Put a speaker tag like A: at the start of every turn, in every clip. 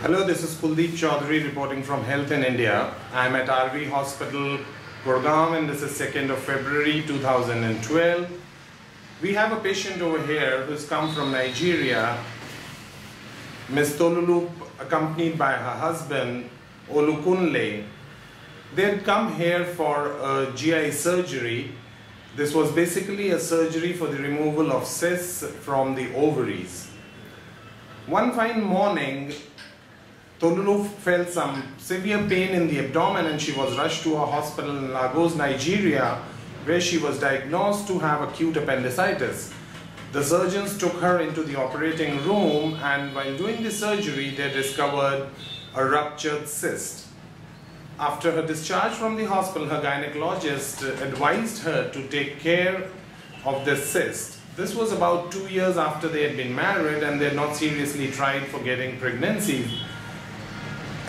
A: Hello, this is Kuldeep Chaudhary reporting from Health in India. I am at Aarvy Hospital, Gurgaon, and this is 2nd of February 2012. We have a patient over here who's come from Nigeria, Ms. Tolulu, accompanied by her husband, Olukunle. They had come here for a GI surgery. This was basically a surgery for the removal of cysts from the ovaries. One fine morning, Tolulu felt some severe pain in the abdomen and she was rushed to a hospital in Lagos, Nigeria, where she was diagnosed to have acute appendicitis. The surgeons took her into the operating room, and while doing the surgery, they discovered a ruptured cyst. After her discharge from the hospital, her gynecologist advised her to take care of the cyst. This was about 2 years after they had been married and they had not seriously tried for getting pregnancy.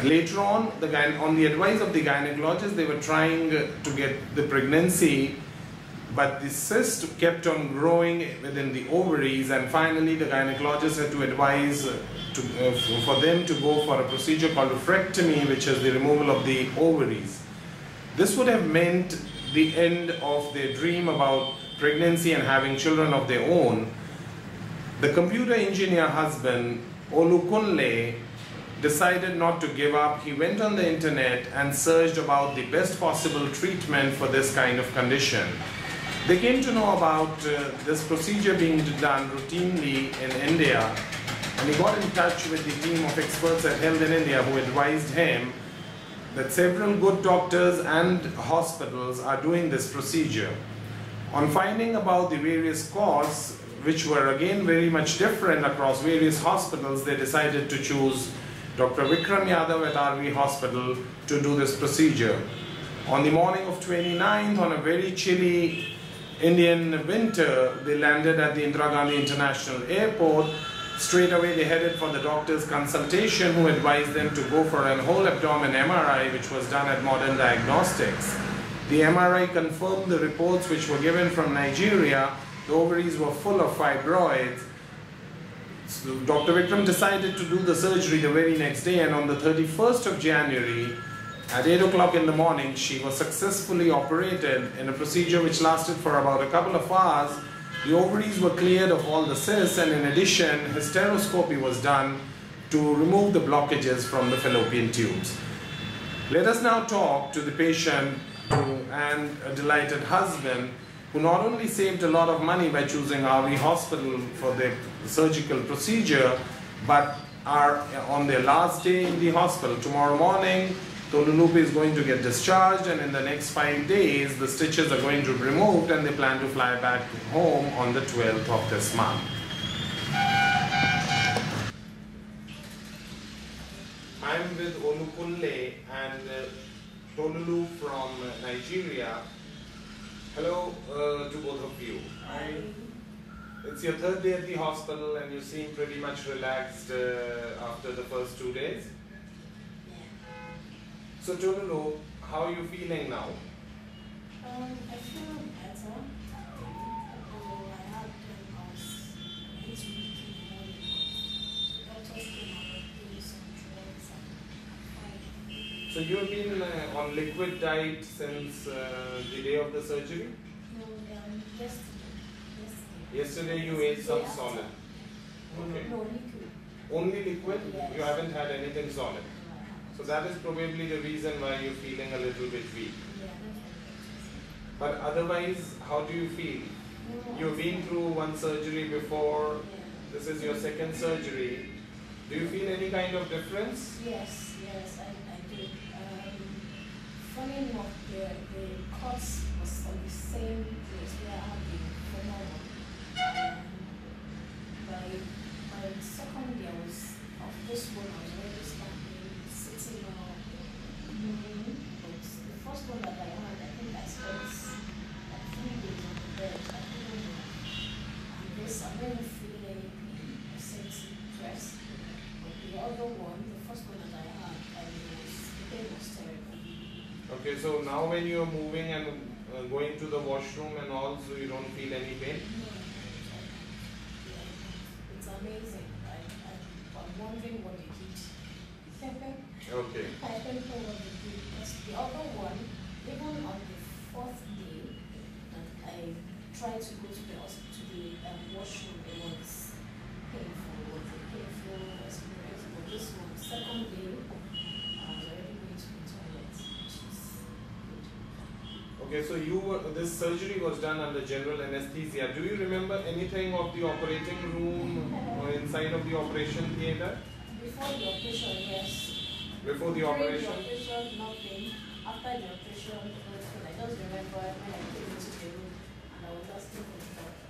A: Later on the advice of the gynecologist, they were trying to get the pregnancy, but the cyst kept on growing within the ovaries, and finally the gynecologist had to advise for them to go for a procedure called oophorectomy, which is the removal of the ovaries. This would have meant the end of their dream about pregnancy and having children of their own. The computer engineer husband, Olukunle, decided not to give up. He went on the internet and searched about the best possible treatment for this kind of condition. They came to know about this procedure being done routinely in India, and he got in touch with the team of experts at Health in India who advised him that several good doctors and hospitals are doing this procedure. On finding about the various costs, which were again very much different across various hospitals, they decided to choose Dr. Vikram Yadav at Aarvy Hospital to do this procedure. On the morning of 29th, on a very chilly Indian winter, they landed at the Indira Gandhi International Airport. Straight away they headed for the doctor's consultation, who advised them to go for a whole abdomen MRI, which was done at Modern Diagnostics. The MRI confirmed the reports which were given from Nigeria. The ovaries were full of fibroids. So Dr. Vikram decided to do the surgery the very next day, and on the 31st of January at 8 o'clock in the morning, she was successfully operated in a procedure which lasted for about a couple of hours. The ovaries were cleared of all the cysts, and in addition, hysteroscopy was done to remove the blockages from the fallopian tubes. Let us now talk to the patient and a delighted husband, who not only saved a lot of money by choosing Aarvy Hospital for their surgical procedure, but are on their last day in the hospital. Tomorrow morning, Tolulu is going to get discharged, and in the next 5 days, the stitches are going to be removed, and they plan to fly back home on the 12th of this month. I'm with Olukunle and Tolulu from Nigeria. Hello to both of you.
B: Hi.
A: It's your third day at the hospital and you seem pretty much relaxed after the first 2 days. So Tolulu, how are you feeling now?
B: I feel better. Although I had this week doctors came out with some drugs and fine.
A: So you've been on liquid diet since the day of the surgery?
B: No, yesterday.
A: Yesterday you ate some solid. Okay.
B: No, liquid.
A: Only liquid?
B: Yes.
A: You haven't had anything solid? So that is probably the reason why you're feeling a little bit weak.
B: Yeah, that's what
A: But otherwise, how do you feel?
B: no,
A: You've been through one surgery before.
B: Yeah.
A: This is your second surgery. Do you feel any kind of difference?
B: Yes, I did. Funny enough, the cuts was on the same place where I had been for normal. By the second day of this one, I was already standing, sitting up, moving. But the first one that I had, I think I spent like 3 days on the bed. I don't know. And this, I didn't feel any pain, except press. But the other one, the first one that I had, the pain was terrible.
A: Okay, so now when you're moving and going to the washroom and all, so you don't feel any pain?
B: It's amazing. I'm wondering what they did
A: Okay.
B: I don't know what they did because the other one, even on the fourth day that I tried to go to the hospital, to the washroom, it was painful. It was a painful experience. But this one, second day, I was already going to the toilet, which is good.
A: Okay, so this surgery was done under general anesthesia. Do you remember anything of the operating room or inside of the operation theater?
B: Before the operation, yes.
A: Before the
B: During
A: operation?
B: the operation, nothing. After the operation, nothing. I just remember when I came into the room and I was asking for the doctor.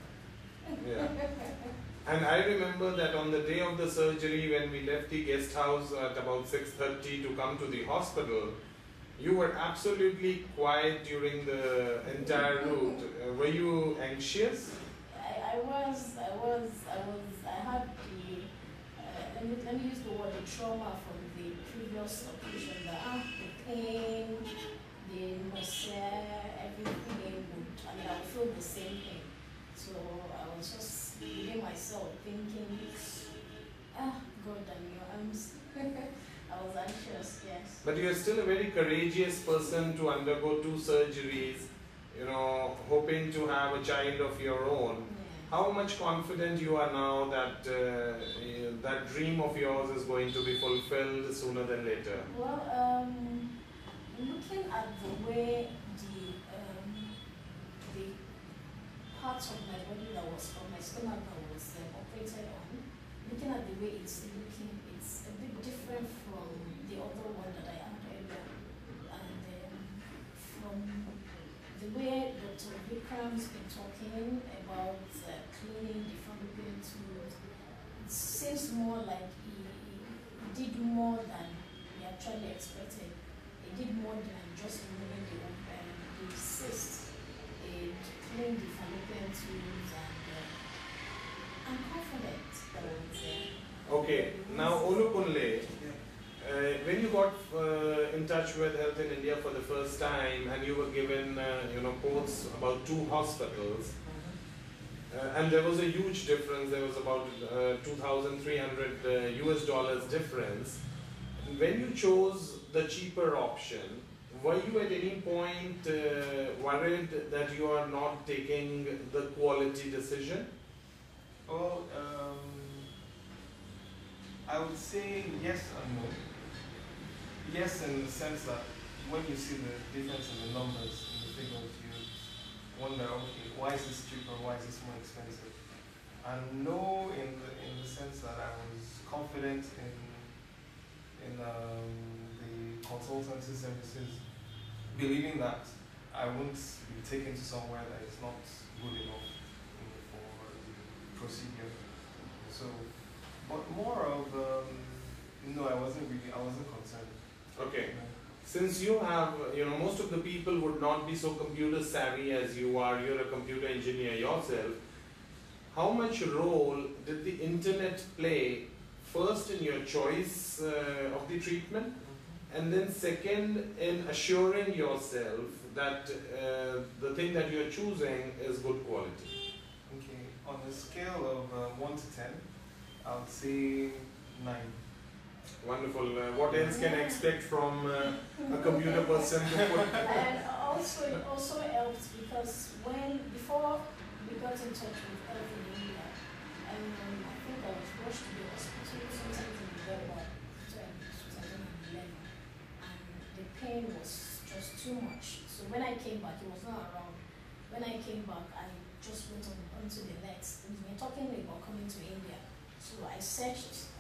A: Yeah. And I remember that on the day of the surgery, when we left the guest house at about 6:30 to come to the hospital, you were absolutely quiet during the entire route. Were you anxious?
B: I had let me use the word, the trauma from the previous operation, the pain, the nausea, everything would, I would feel the same thing. So I was just within myself thinking, God, I'm your arms. I was anxious, yes.
A: But you're still a very courageous person to undergo 2 surgeries, hoping to have a child of your own.
B: Yeah.
A: How much confident you are now that that dream of yours is going to be fulfilled sooner than later?
B: Well, looking at the way the parts of my body that was from my stomach that was operated on, looking at the way it's looking, it's a bit different from the other one that I had earlier. And from the way Dr. Vikram's been talking about cleaning the fallopian tubes, it seems more like he did more than we actually expected. He did more than just removing the cysts. He cleaned the fallopian tubes, and I'm confident that
A: Okay, now Olukunle, when you got in touch with Health in India for the first time and you were given quotes about 2 hospitals, and there was a huge difference, there was about $2,300 US difference. When you chose the cheaper option, were you at any point worried that you are not taking the quality decision?
C: Well, I would say yes and no. Yes, in the sense that when you see the difference in the numbers, in the figures, you wonder, okay, why is this cheaper, why is this more expensive? And no, in the sense that I was confident in the consultancy services, believing that I won't be taken to somewhere that is not good enough for the procedure. So, but more of no, I wasn't concerned.
A: Okay. Since you have, most of the people would not be so computer savvy as you are, you're a computer engineer yourself. How much role did the internet play, first in your choice of the treatment, and then second in assuring yourself that the thing that you're choosing is good quality?
C: Okay, on a scale of 1 to 10, I would say 9.
A: Wonderful. What else can I expect from a computer person to put?
B: And also, it also helps because before we got in touch with Health in India, I think I was rushed to the hospital sometime in November 2011, and the pain was just too much. So when I came back, he was not around. When I came back, I just went onto the net. We were talking about coming to India. So I searched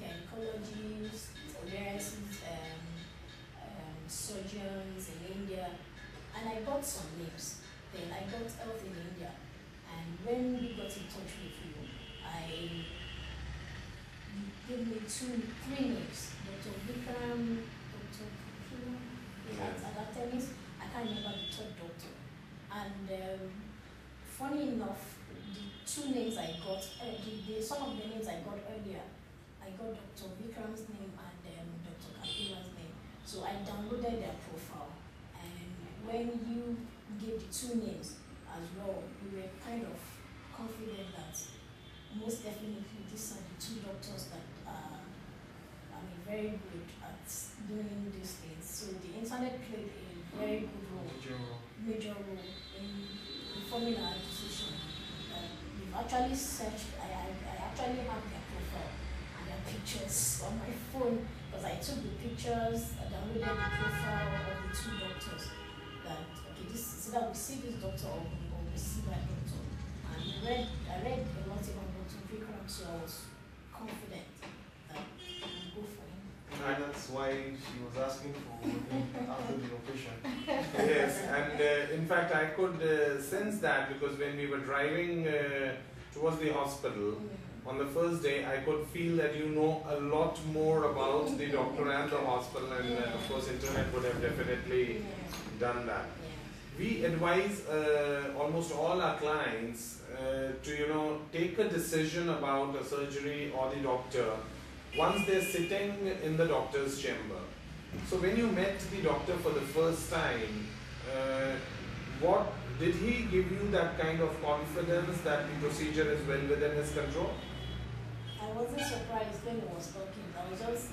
B: gynecologists, Ovarian Cyst, surgeons in India, and I got some names. Then I got Health in India, and when we got in touch with you, you gave me 3 names: Dr. Vikram, Dr. Pilonidal. I can't remember the 3rd doctor. And funny enough, the 2 names I got, some of the names I got earlier, I got Dr. Vikram's name and Dr. Kapila's name. So I downloaded their profile, and when you gave the 2 names as well, we were kind of confident that most definitely these are the 2 doctors that very good at doing these things. So the internet played a very good role, major role in informing our decision. We've actually searched, I actually have their profile and their pictures on my phone because I took the pictures, I downloaded the profile of the two doctors. That okay, this so that we see this doctor or we see that doctor. And I read a lot about Dr. Vikram, so I was confident that we would go for him.
C: And that's why she was asking for him after the operation.
A: Yes, and in fact I could sense that because when we were driving towards the hospital, on the first day I could feel that you know a lot more about the doctor and the hospital, and of course internet would have definitely done that. We advise almost all our clients to take a decision about a surgery or the doctor once they're sitting in the doctor's chamber. So when you met the doctor for the first time, what did he give you that kind of confidence that the procedure is well within his control?
B: I wasn't surprised when he was talking. I was just,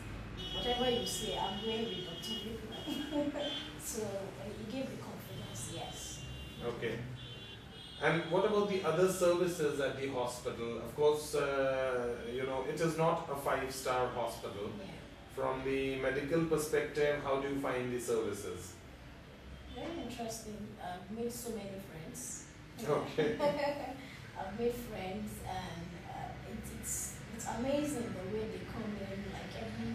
B: whatever you say, I'm going with Dr. Vikram. So he gave the confidence, yes.
A: Okay. And what about the other services at the hospital? Of course, it is not a 5-star hospital.
B: Yeah.
A: From the medical perspective, how do you find the services?
B: Very interesting. I've made so many friends.
A: Okay.
B: I've made friends, and it's amazing the way they come in, like every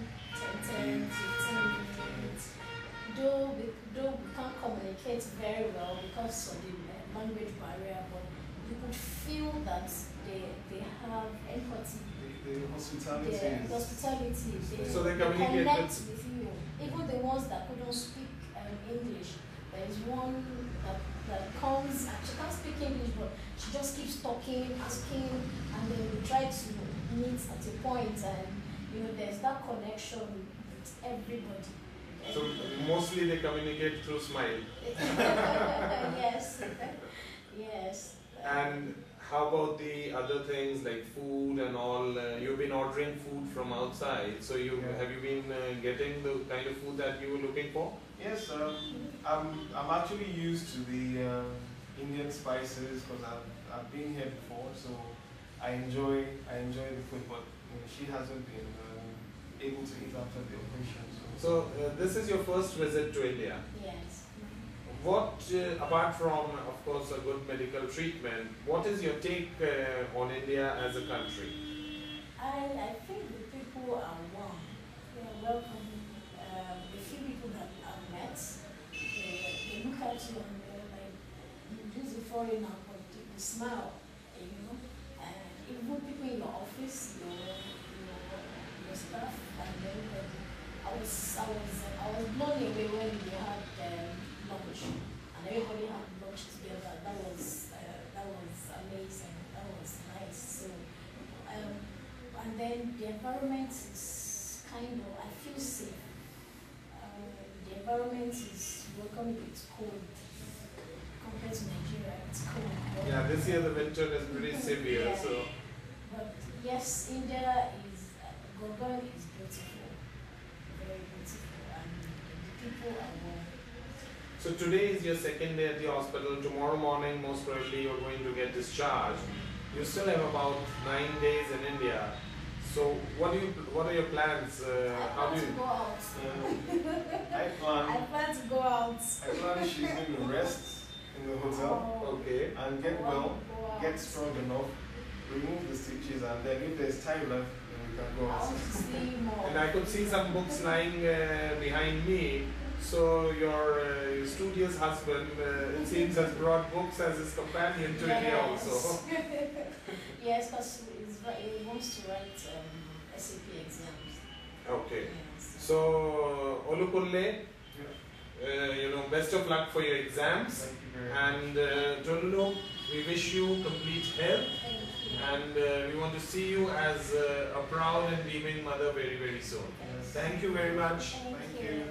B: 10, 15 minutes. Though we can't communicate very well because of the language barrier, but you could feel that they have empathy.
C: The hospitality.
B: The hospitality.
A: So they
B: they
A: communicate
B: connect with you. Even the ones that couldn't speak English. There is one that comes and she can't speak English, but she just keeps talking, asking, and then we try to meet at a point, and there's that connection with everybody.
A: So mostly they communicate through smile.
B: Yes. Yes.
A: And how about the other things like food and all? You've been ordering food from outside, so have you been getting the kind of food that you were looking for?
C: Yes, I'm actually used to the Indian spices because I've been here before, so I enjoy the food, but she hasn't been able to eat after the operation.
A: So this is your first visit to India.
B: Yes.
A: What, apart from, of course, a good medical treatment, what is your take on India as a country?
B: I think the people are warm. They are welcoming. The few people that I've met, they look at you and they're like, this is a foreigner, but they smile, and even people in your office, your staff, and everybody. I was blown away when we had lunch, and everybody had lunch together. That was amazing. That was nice. So, and then the environment is I feel safe. The environment is welcoming. It's cold compared to Nigeria. It's cold.
A: Yeah, this year the winter is pretty severe.
B: Yeah.
A: So.
B: But yes, India is Gurgaon is beautiful. Very beautiful, and the people are warm.
A: So today is your second day at the hospital. Tomorrow morning, most probably, you're going to get discharged. You still have about 9 days in India. So what are your plans?
B: I plan to go out. I plan to go out.
C: I plan she's going to rest in the hotel.
A: Okay.
C: And get well, get strong enough, remove the stitches, and then if there's time left, then we can go
B: I
C: out.
B: want to see more.
A: And I could see some books lying behind me. So your studious husband, it seems, has brought books as his companion to India also.
B: Yes, because he wants to write SAP exams.
A: Okay.
B: Yes.
A: So Olukunle, best of luck for your exams.
C: Thank you very much.
A: And Tolulu, we wish you complete health.
B: Thank you.
A: And we want to see you as a proud and beaming mother very, very soon.
B: Yes.
A: Thank you very much.
B: Thank
C: Thank
B: you.
C: you.